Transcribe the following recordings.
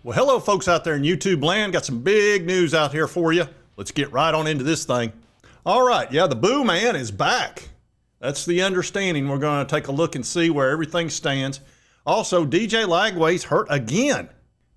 Well, hello, folks out there in YouTube land. Got some big news out here for you. Let's get right on into this thing. All right, yeah, the Boo Man is back. That's the understanding. We're going to take a look and see where everything stands. Also, DJ Lagway's hurt again.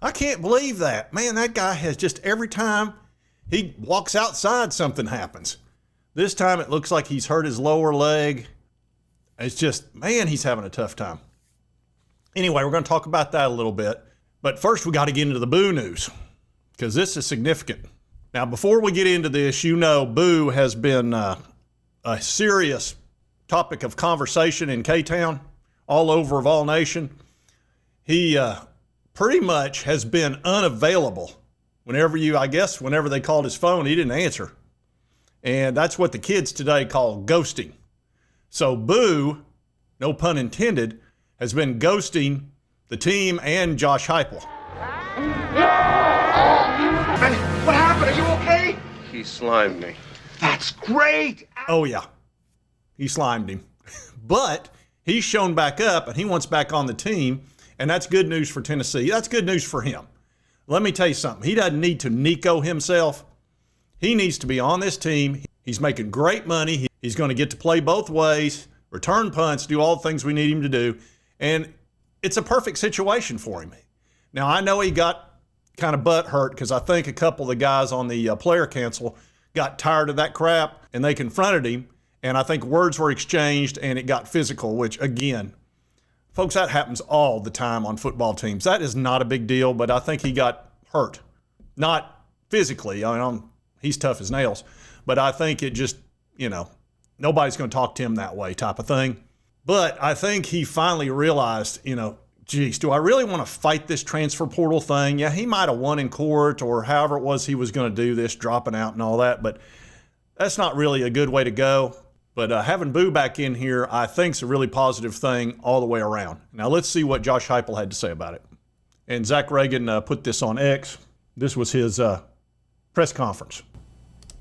I can't believe that. Man, that guy has just every time he walks outside, something happens. This time it looks like he's hurt his lower leg. It's just, man, he's having a tough time. Anyway, we're going to talk about that a little bit. But first, we got to get into the Boo news because this is significant. Now, before we get into this, you know, Boo has been a serious topic of conversation in K-Town, all over Vol Nation. He pretty much has been unavailable. Whenever they called his phone, he didn't answer. And that's what the kids today call ghosting. So Boo, no pun intended, has been ghosting the team and Josh Heupel. What happened? Are you okay? He slimed me. That's great. Oh, yeah. He slimed him. But he's shown back up, and he wants back on the team, and that's good news for Tennessee. That's good news for him. Let me tell you something. He doesn't need to Nico himself. He needs to be on this team. He's making great money. He's going to get to play both ways, return punts, do all the things we need him to do, and it's a perfect situation for him. Now, I know he got kind of butt hurt because I think a couple of the guys on the player council got tired of that crap, and they confronted him, and I think words were exchanged, and it got physical, which, again, folks, that happens all the time on football teams. That is not a big deal, but I think he got hurt. Not physically. I mean, he's tough as nails, but I think it just, nobody's going to talk to him that way type of thing. But I think he finally realized, geez, do I really want to fight this transfer portal thing? Yeah, he might have won in court or however it was he was going to do this, dropping out and all that, but that's not really a good way to go. But having Boo back in here, I think, is a really positive thing all the way around. Now, let's see what Josh Heupel had to say about it. And Zach Reagan put this on X. This was his press conference.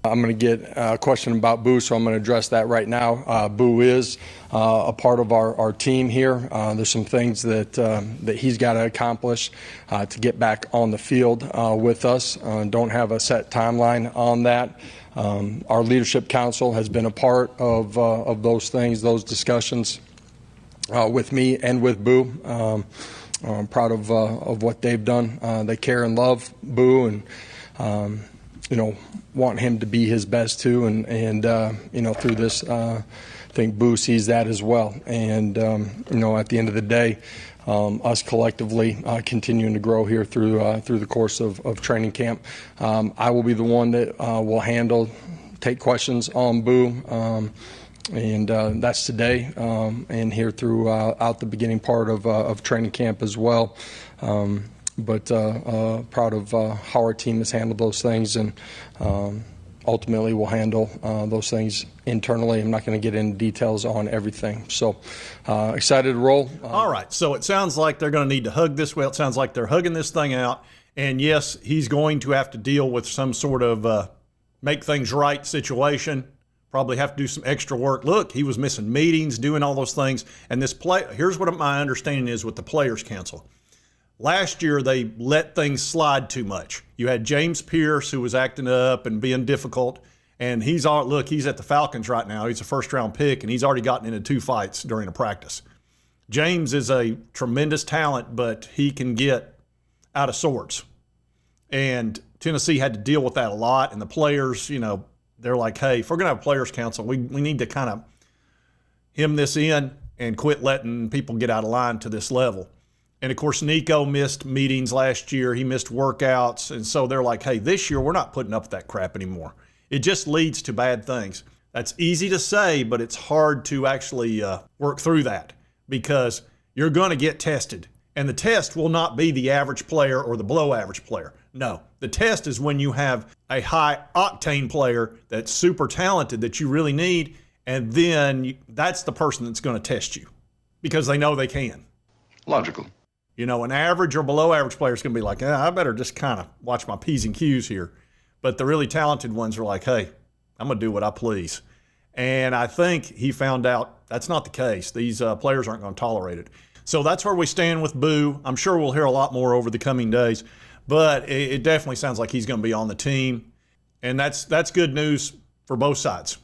I'm going to get a question about Boo, so I'm going to address that right now. Boo is a part of our team here. There's some things that he's got to accomplish to get back on the field with us. Don't have a set timeline on that. Our leadership council has been a part of those things, those discussions with me and with Boo. I'm proud of what they've done. They care and love Boo, and want him to be his best too, and through this, I think Boo sees that as well. And at the end of the day, us collectively continuing to grow here through the course of training camp. I will be the one that will take questions on Boo, and that's today and here throughout the beginning part of training camp as well. But proud of how our team has handled those things, and ultimately we'll handle those things internally. I'm not going to get into details on everything. So excited to roll. All right. So it sounds like they're going to need to hug this way. It sounds like they're hugging this thing out. And yes, he's going to have to deal with some sort of make things right situation. Probably have to do some extra work. Look, he was missing meetings, doing all those things. And here's what my understanding is with the Players Council. Last year, they let things slide too much. You had James Pierce, who was acting up and being difficult, and he's at the Falcons right now. He's a first-round pick, and he's already gotten into 2 fights during a practice. James is a tremendous talent, but he can get out of sorts. And Tennessee had to deal with that a lot, and the players, they're like, hey, if we're going to have a Players Council, we need to kind of hem this in and quit letting people get out of line to this level. And, of course, Nico missed meetings last year. He missed workouts. And so they're like, hey, this year we're not putting up with that crap anymore. It just leads to bad things. That's easy to say, but it's hard to actually work through that because you're going to get tested. And the test will not be the average player or the below average player. No, the test is when you have a high octane player that's super talented that you really need. And then that's the person that's going to test you because they know they can. Logical. An average or below average player is going to be like, I better just kind of watch my P's and Q's here. But the really talented ones are like, hey, I'm going to do what I please. And I think he found out that's not the case. These players aren't going to tolerate it. So that's where we stand with Boo. I'm sure we'll hear a lot more over the coming days. But it definitely sounds like he's going to be on the team, and that's good news for both sides.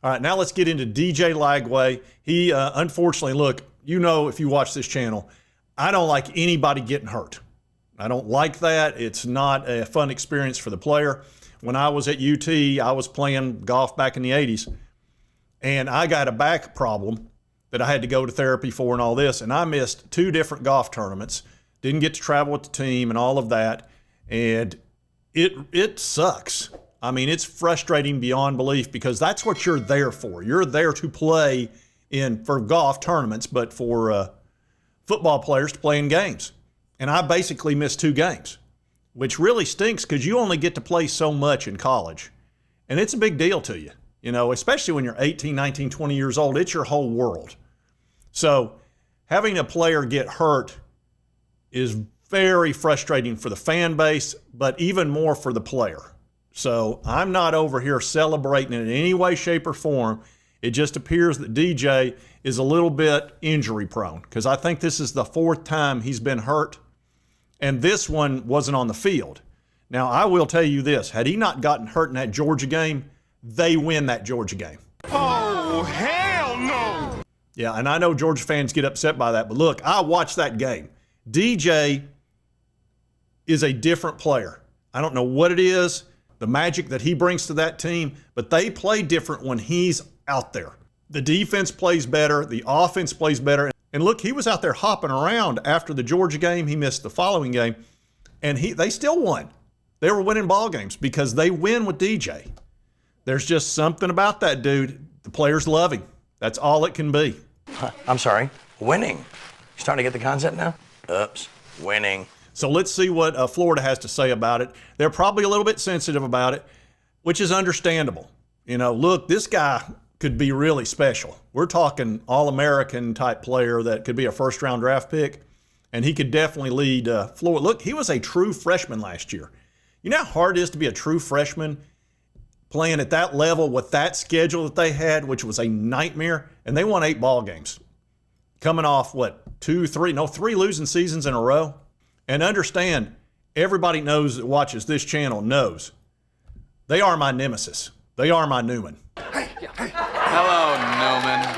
All right, now let's get into DJ Lagway. He, unfortunately, look, if you watch this channel, I don't like anybody getting hurt. I don't like that. It's not a fun experience for the player. When I was at UT, I was playing golf back in the 80s, and I got a back problem that I had to go to therapy for and all this, and I missed 2 different golf tournaments, didn't get to travel with the team and all of that, and it sucks. I mean, it's frustrating beyond belief because that's what you're there for. You're there to play for golf tournaments, but for football players to play in games. And I basically missed 2 games, which really stinks because you only get to play so much in college. And it's a big deal to you, especially when you're 18, 19, 20 years old. It's your whole world. So having a player get hurt is very frustrating for the fan base, but even more for the player. So I'm not over here celebrating it in any way, shape, or form. It just appears that DJ is a little bit injury prone because I think this is the 4th time he's been hurt, and this one wasn't on the field. Now, I will tell you this. Had he not gotten hurt in that Georgia game, they win that Georgia game. Oh, hell no! Yeah, and I know Georgia fans get upset by that, but look, I watched that game. DJ is a different player. I don't know what it is, the magic that he brings to that team, but they play different when he's out there. The defense plays better, the offense plays better. And look, he was out there hopping around after the Georgia game. He missed the following game, and they still won. They were winning ball games because they win with DJ. There's just something about that dude. The players love him. That's all it can be. I'm sorry, winning. You starting to get the concept now? Oops, winning. So let's see what Florida has to say about it. They're probably a little bit sensitive about it, which is understandable. Look, this guy could be really special. We're talking All-American type player that could be a first-round draft pick, and he could definitely lead Florida. Look, he was a true freshman last year. You know how hard it is to be a true freshman playing at that level with that schedule that they had, which was a nightmare, and they won 8 ball games. Coming off, 3 losing seasons in a row. And understand, everybody knows that watches this channel knows they are my nemesis. They are my Newman. Hello, Newman.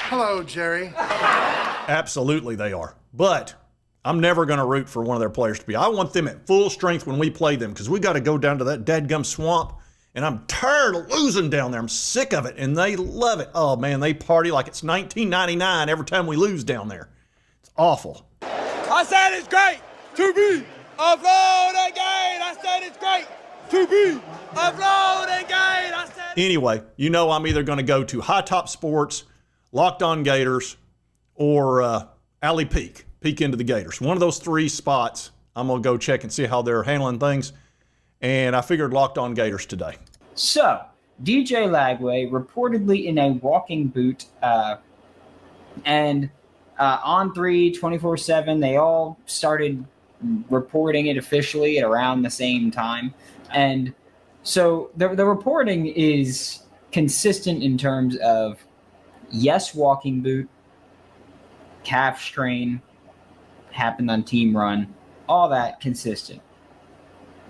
Hello, Jerry. Absolutely they are. But I'm never going to root for one of their players to be. I want them at full strength when we play them because we got to go down to that dadgum swamp, and I'm tired of losing down there. I'm sick of it, and they love it. Oh, man, they party like it's 1999 every time we lose down there. It's awful. I said it's great to be a Florida Gator. I said it's great to be a Florida Gator. I said. Anyway, I'm either going to go to High Top Sports, Locked On Gators, or Alley peek into the Gators. One of those 3 spots, I'm going to go check and see how they're handling things. And I figured Locked On Gators today. So, DJ Lagway reportedly in a walking boot, and On 3, 24/7, they all started reporting it officially at around the same time. And so the reporting is consistent in terms of, yes, walking boot, calf strain, happened on team run, all that consistent.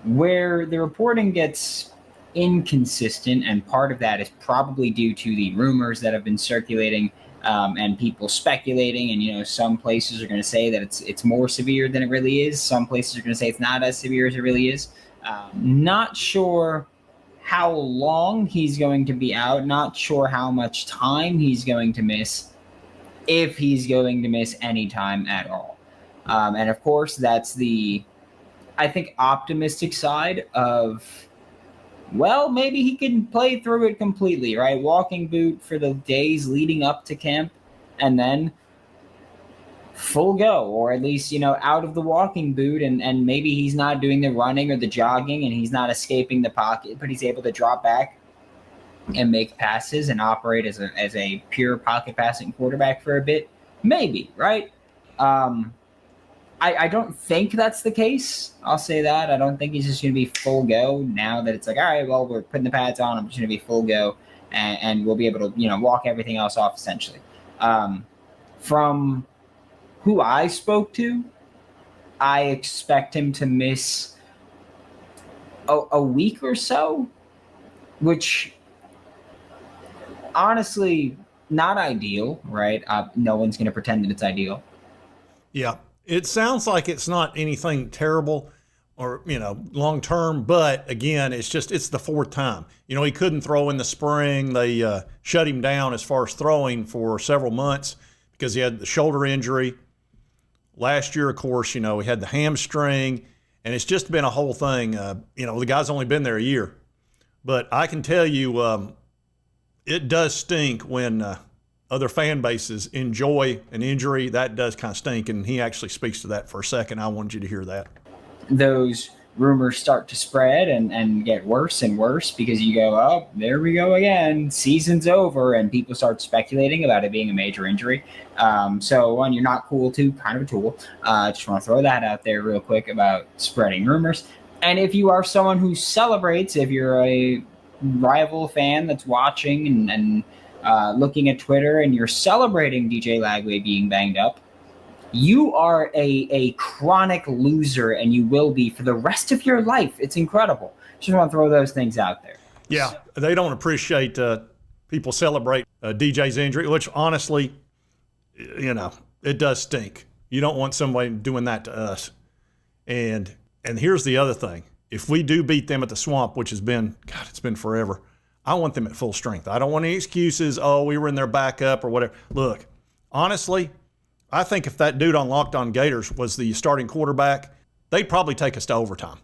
Where the reporting gets inconsistent, and part of that is probably due to the rumors that have been circulating and people speculating, and some places are going to say that it's more severe than it really is. Some places are going to say it's not as severe as it really is. Not sure how long he's going to be out. Not sure how much time he's going to miss, if he's going to miss any time at all. And of course, that's the, I think, optimistic side of, well, maybe he can play through it completely, right? Walking boot for the days leading up to camp, and then full go, or at least, out of the walking boot, and maybe he's not doing the running or the jogging, and he's not escaping the pocket, but he's able to drop back and make passes and operate as a pure pocket passing quarterback for a bit. Maybe, right? I don't think that's the case. I'll say that. I don't think he's just going to be full go now that it's like, all right, well, we're putting the pads on. I'm just going to be full go, and we'll be able to, walk everything else off essentially. From who I spoke to, I expect him to miss a week or so, which honestly, not ideal, right? No one's going to pretend that it's ideal. Yeah, it sounds like it's not anything terrible or, long term, but again, it's the fourth time. He couldn't throw in the spring. They shut him down as far as throwing for several months because he had the shoulder injury. Last year, of course, he had the hamstring, and it's just been a whole thing. The guy's only been there a year. But I can tell you, it does stink when other fan bases enjoy an injury. That does kind of stink, and he actually speaks to that for a second. I wanted you to hear that. Those rumors start to spread and get worse and worse because you go, oh, there we go again. Season's over, and people start speculating about it being a major injury. So, one, you're not cool to, kind of a tool. Just want to throw that out there real quick about spreading rumors. And if you are someone who celebrates, if you're a rival fan that's watching and looking at Twitter and you're celebrating DJ Lagway being banged up, you are a chronic loser, and you will be for the rest of your life. It's incredible. Just want to throw those things out there. Yeah, they don't appreciate people celebrate DJ's injury, which honestly, it does stink. You don't want somebody doing that to us. And here's the other thing. If we do beat them at the Swamp, which has been, God, it's been forever, I want them at full strength. I don't want any excuses, oh, we were in their backup or whatever. Look, honestly, I think if that dude on Locked On Gators was the starting quarterback, they'd probably take us to overtime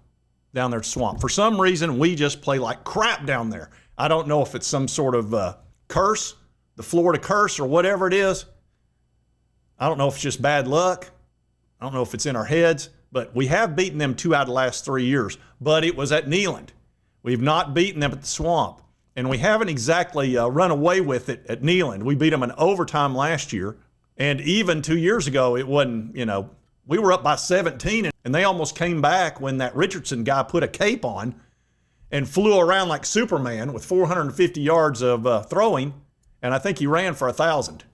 down there at Swamp. For some reason, we just play like crap down there. I don't know if it's some sort of curse, the Florida curse or whatever it is. I don't know if it's just bad luck. I don't know if it's in our heads, but we have beaten them 2 out of the last 3 years, but it was at Neyland. We've not beaten them at the Swamp, and we haven't exactly run away with it at Neyland. We beat them in overtime last year. And even 2 years ago, it wasn't, we were up by 17, and they almost came back when that Richardson guy put a cape on and flew around like Superman with 450 yards of throwing, and I think he ran for 1,000.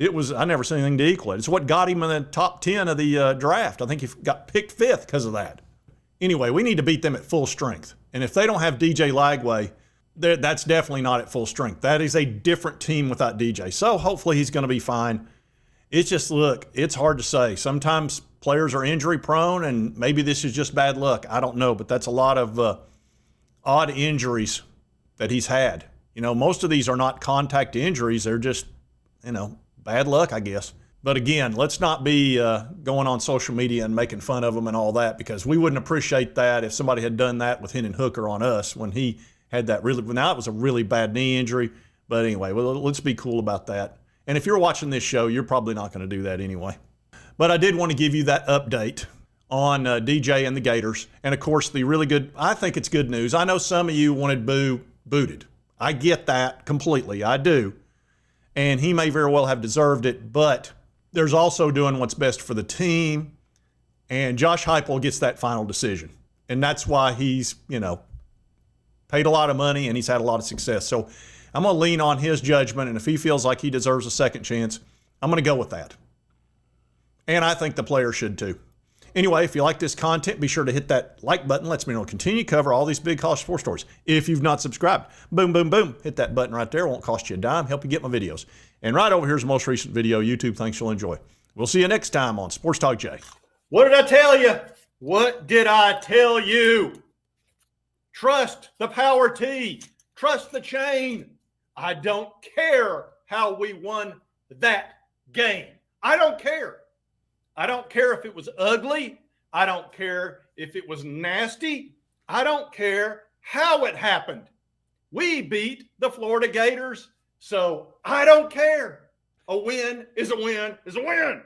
I never seen anything to equal it. It's what got him in the top 10 of the draft. I think he got picked 5th because of that. Anyway, we need to beat them at full strength. And if they don't have DJ Lagway, that's definitely not at full strength. That is a different team without DJ. So hopefully he's going to be fine. It's just, look, it's hard to say. Sometimes players are injury prone, and maybe this is just bad luck. I don't know, but that's a lot of odd injuries that he's had. Most of these are not contact injuries. They're just, bad luck, I guess. But again, let's not be going on social media and making fun of him and all that, because we wouldn't appreciate that if somebody had done that with Hendon Hooker on us when he had that now it was a really bad knee injury. But anyway, let's be cool about that. And if you're watching this show, you're probably not going to do that anyway. But I did want to give you that update on DJ and the Gators. And, of course, the really good – I think it's good news. I know some of you wanted Boo booted. I get that completely. I do. And he may very well have deserved it. But there's also doing what's best for the team. And Josh Heupel gets that final decision. And that's why he's, paid a lot of money and he's had a lot of success. So I'm going to lean on his judgment, and if he feels like he deserves a second chance, I'm going to go with that. And I think the player should too. Anyway, if you like this content, be sure to hit that like button. Lets me know to continue to cover all these big college sports stories. If you've not subscribed, boom, boom, boom, hit that button right there. It won't cost you a dime. Help you get my videos. And right over here's the most recent video. YouTube thinks you'll enjoy. We'll see you next time on Sports Talk J. What did I tell you? What did I tell you? Trust the power T. Trust the chain. I don't care how we won that game. I don't care. I don't care if it was ugly. I don't care if it was nasty. I don't care how it happened. We beat the Florida Gators, so I don't care. A win is a win is a win.